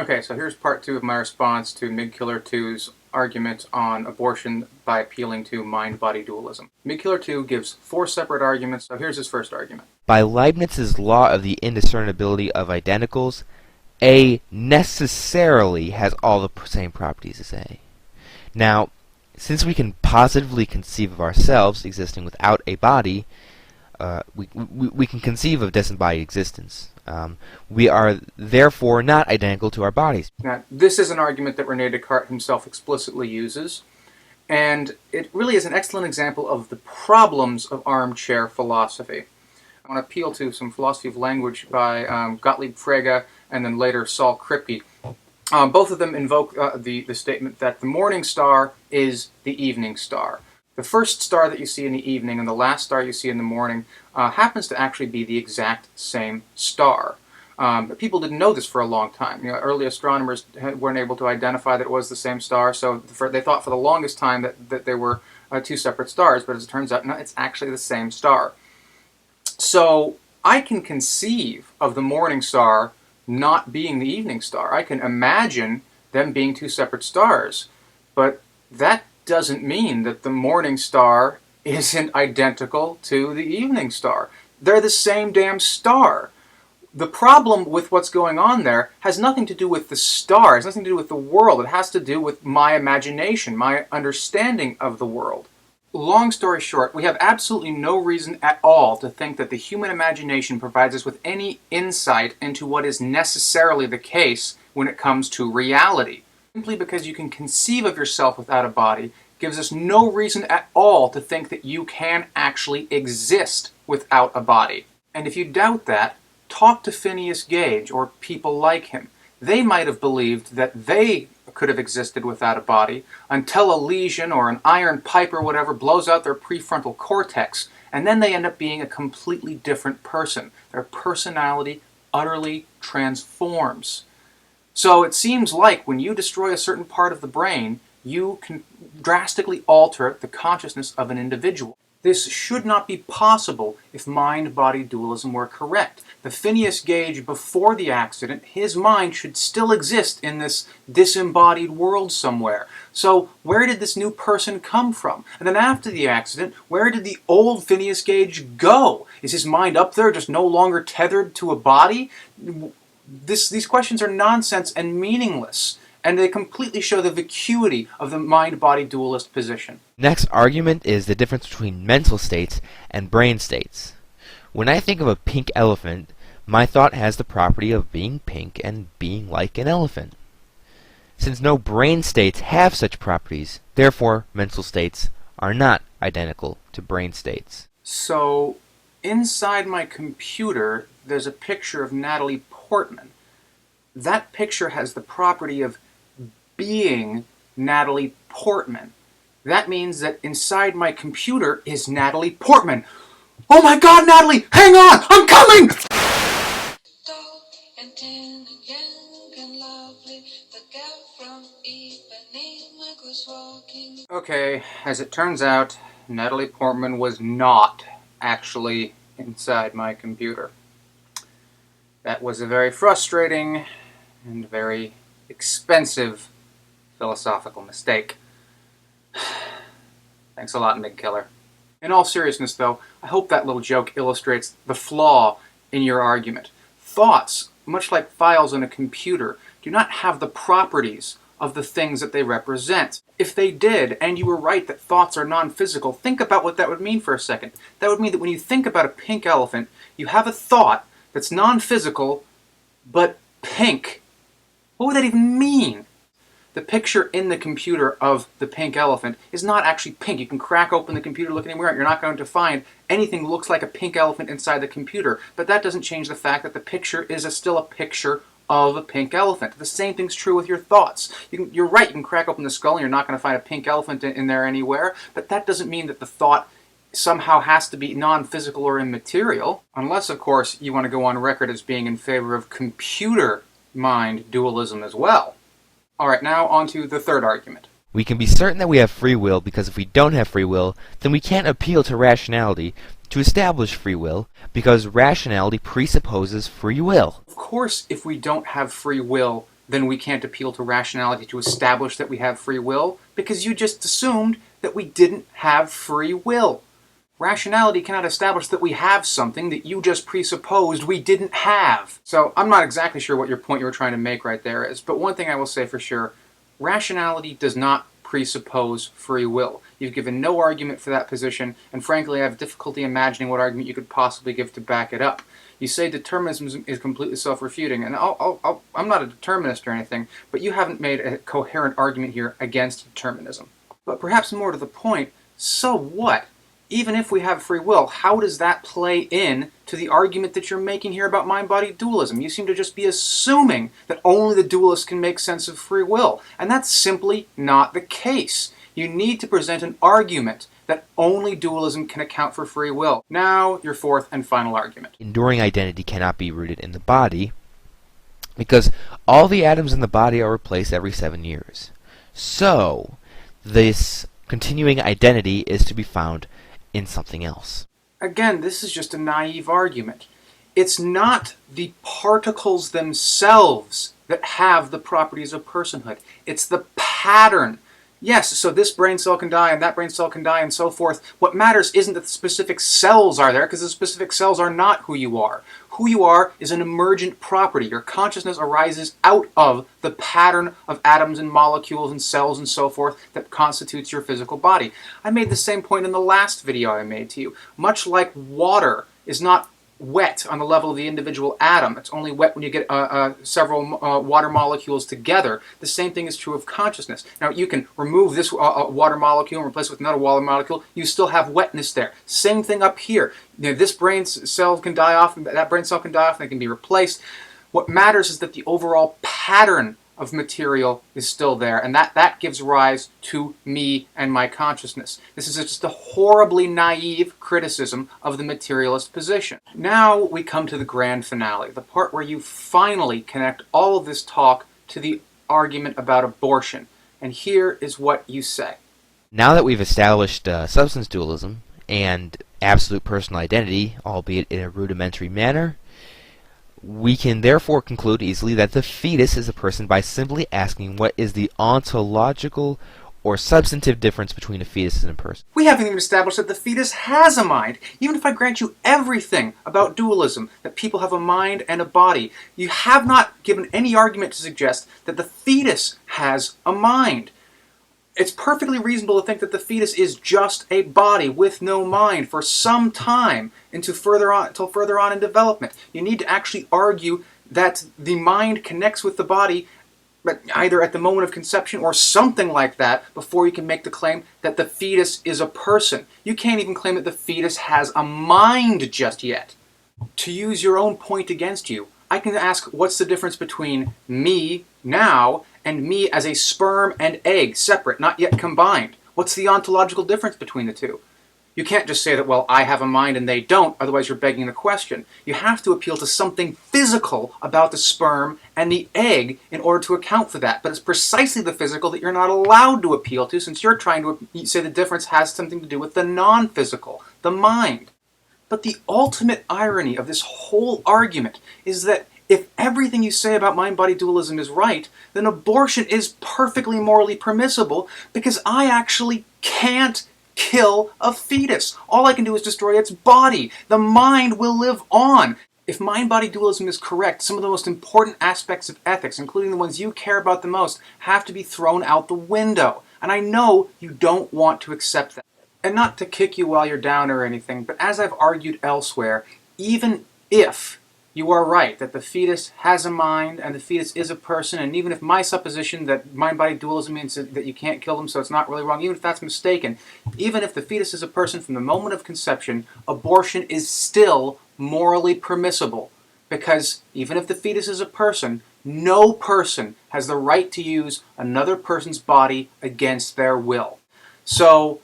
Okay, so here's part two of my response to Migkillertwo's argument on abortion by appealing to mind-body dualism. Migkillertwo gives four separate arguments, so here's his first argument. By Leibniz's law of the indiscernibility of identicals, A necessarily has all the same properties as A. Now, since we can positively conceive of ourselves existing without a body, we can conceive of disembodied existence. We are therefore not identical to our bodies. Now, this is an argument that René Descartes himself explicitly uses, and it really is an excellent example of the problems of armchair philosophy. I want to appeal to some philosophy of language by Gottlieb Frege and then later Saul Kripke. Both of them invoke the statement that the morning star is the evening star. The first star that you see in the evening and the last star you see in the morning happens to actually be the exact same star. But people didn't know this for a long time. Early astronomers weren't able to identify that it was the same star, so they thought for the longest time that they were two separate stars, but as it turns out, no, it's actually the same star. So I can conceive of the morning star not being the evening star. I can imagine them being two separate stars, but that doesn't mean that the morning star isn't identical to the evening star. They're the same damn star. The problem with what's going on there has nothing to do with the star, it has nothing to do with the world, it has to do with my imagination, my understanding of the world. Long story short, we have absolutely no reason at all to think that the human imagination provides us with any insight into what is necessarily the case when it comes to reality. Simply because you can conceive of yourself without a body gives us no reason at all to think that you can actually exist without a body. And if you doubt that, talk to Phineas Gage or people like him. They might have believed that they could have existed without a body until a lesion or an iron pipe or whatever blows out their prefrontal cortex, and then they end up being a completely different person. Their personality utterly transforms. So it seems like when you destroy a certain part of the brain, you can drastically alter the consciousness of an individual. This should not be possible if mind-body dualism were correct. The Phineas Gage before the accident, his mind should still exist in this disembodied world somewhere. So where did this new person come from? And then after the accident, where did the old Phineas Gage go? Is his mind up there just no longer tethered to a body? These questions are nonsense and meaningless, and they completely show the vacuity of the mind-body dualist position. Next argument is the difference between mental states and brain states. When I think of a pink elephant, my thought has the property of being pink and being like an elephant. Since no brain states have such properties, therefore mental states are not identical to brain states. So, inside my computer, there's a picture of Natalie Portman. That picture has the property of being Natalie Portman. That means that inside my computer is Natalie Portman. Oh my God, Natalie! Hang on! I'm coming! Okay, as it turns out, Natalie Portman was not actually inside my computer. That was a very frustrating and very expensive philosophical mistake. Thanks a lot, Migkiller. In all seriousness, though, I hope that little joke illustrates the flaw in your argument. Thoughts, much like files on a computer, do not have the properties of the things that they represent. If they did, and you were right that thoughts are non-physical, think about what that would mean for a second. That would mean that when you think about a pink elephant, you have a thought that's non-physical, but pink. What would that even mean? The picture in the computer of the pink elephant is not actually pink. You can crack open the computer, look anywhere, and you're not going to find anything that looks like a pink elephant inside the computer. But that doesn't change the fact that the picture is still a picture of a pink elephant. The same thing's true with your thoughts. You're right, you can crack open the skull and you're not going to find a pink elephant in there anywhere, but that doesn't mean that the thought somehow has to be non-physical or immaterial. Unless, of course, you want to go on record as being in favor of computer mind dualism as well. Alright, now on to the third argument. We can be certain that we have free will because if we don't have free will, then we can't appeal to rationality to establish free will because rationality presupposes free will. Of course, if we don't have free will, then we can't appeal to rationality to establish that we have free will, because you just assumed that we didn't have free will. Rationality cannot establish that we have something that you just presupposed we didn't have. So I'm not exactly sure what your point you were trying to make right there is, but one thing I will say for sure, rationality does not presuppose free will. You've given no argument for that position, and frankly I have difficulty imagining what argument you could possibly give to back it up. You say determinism is completely self-refuting, and I'm not a determinist or anything, but you haven't made a coherent argument here against determinism. But perhaps more to the point, so what? Even if we have free will, how does that play in to the argument that you're making here about mind-body dualism? You seem to just be assuming that only the dualist can make sense of free will, and that's simply not the case. You need to present an argument that only dualism can account for free will. Now, your fourth and final argument. Enduring identity cannot be rooted in the body because all the atoms in the body are replaced every 7 years. So, this continuing identity is to be found in something else. Again, this is just a naive argument. It's not the particles themselves that have the properties of personhood. It's the pattern. Yes, so this brain cell can die and that brain cell can die and so forth. What matters isn't that the specific cells are there, because the specific cells are not who you are. Who you are is an emergent property. Your consciousness arises out of the pattern of atoms and molecules and cells and so forth that constitutes your physical body. I made the same point in the last video I made to you. Much like water is not wet on the level of the individual atom. It's only wet when you get several water molecules together. The same thing is true of consciousness. Now, you can remove this water molecule and replace it with another water molecule. You still have wetness there. Same thing up here. You know, this brain cell can die off, and that brain cell can die off, and they can be replaced. What matters is that the overall pattern of material is still there, and that gives rise to me and my consciousness. This is just a horribly naive criticism of the materialist position. Now we come to the grand finale, the part where you finally connect all of this talk to the argument about abortion. And here is what you say. Now that we've established substance dualism and absolute personal identity, albeit in a rudimentary manner, we can therefore conclude easily that the fetus is a person by simply asking what is the ontological or substantive difference between a fetus and a person. We haven't even established that the fetus has a mind. Even if I grant you everything about dualism, that people have a mind and a body, you have not given any argument to suggest that the fetus has a mind. It's perfectly reasonable to think that the fetus is just a body with no mind for some time until further on in development. You need to actually argue that the mind connects with the body, but either at the moment of conception or something like that, before you can make the claim that the fetus is a person. You can't even claim that the fetus has a mind just yet. To use your own point against you, I can ask what's the difference between me now and me as a sperm and egg, separate, not yet combined. What's the ontological difference between the two? You can't just say that, well, I have a mind and they don't, otherwise you're begging the question. You have to appeal to something physical about the sperm and the egg in order to account for that. But it's precisely the physical that you're not allowed to appeal to, since you're trying to say the difference has something to do with the non-physical, the mind. But the ultimate irony of this whole argument is that if everything you say about mind-body dualism is right, then abortion is perfectly morally permissible because I actually can't kill a fetus. All I can do is destroy its body. The mind will live on. If mind-body dualism is correct, some of the most important aspects of ethics, including the ones you care about the most, have to be thrown out the window. And I know you don't want to accept that. And not to kick you while you're down or anything, but as I've argued elsewhere, even if you are right that the fetus has a mind and the fetus is a person, and even if my supposition that mind-body dualism means that you can't kill them, so it's not really wrong, even if that's mistaken, even if the fetus is a person from the moment of conception, abortion is still morally permissible. Because even if the fetus is a person, no person has the right to use another person's body against their will. So,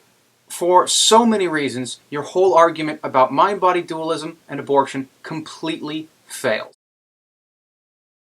for so many reasons, your whole argument about mind-body dualism and abortion completely fails.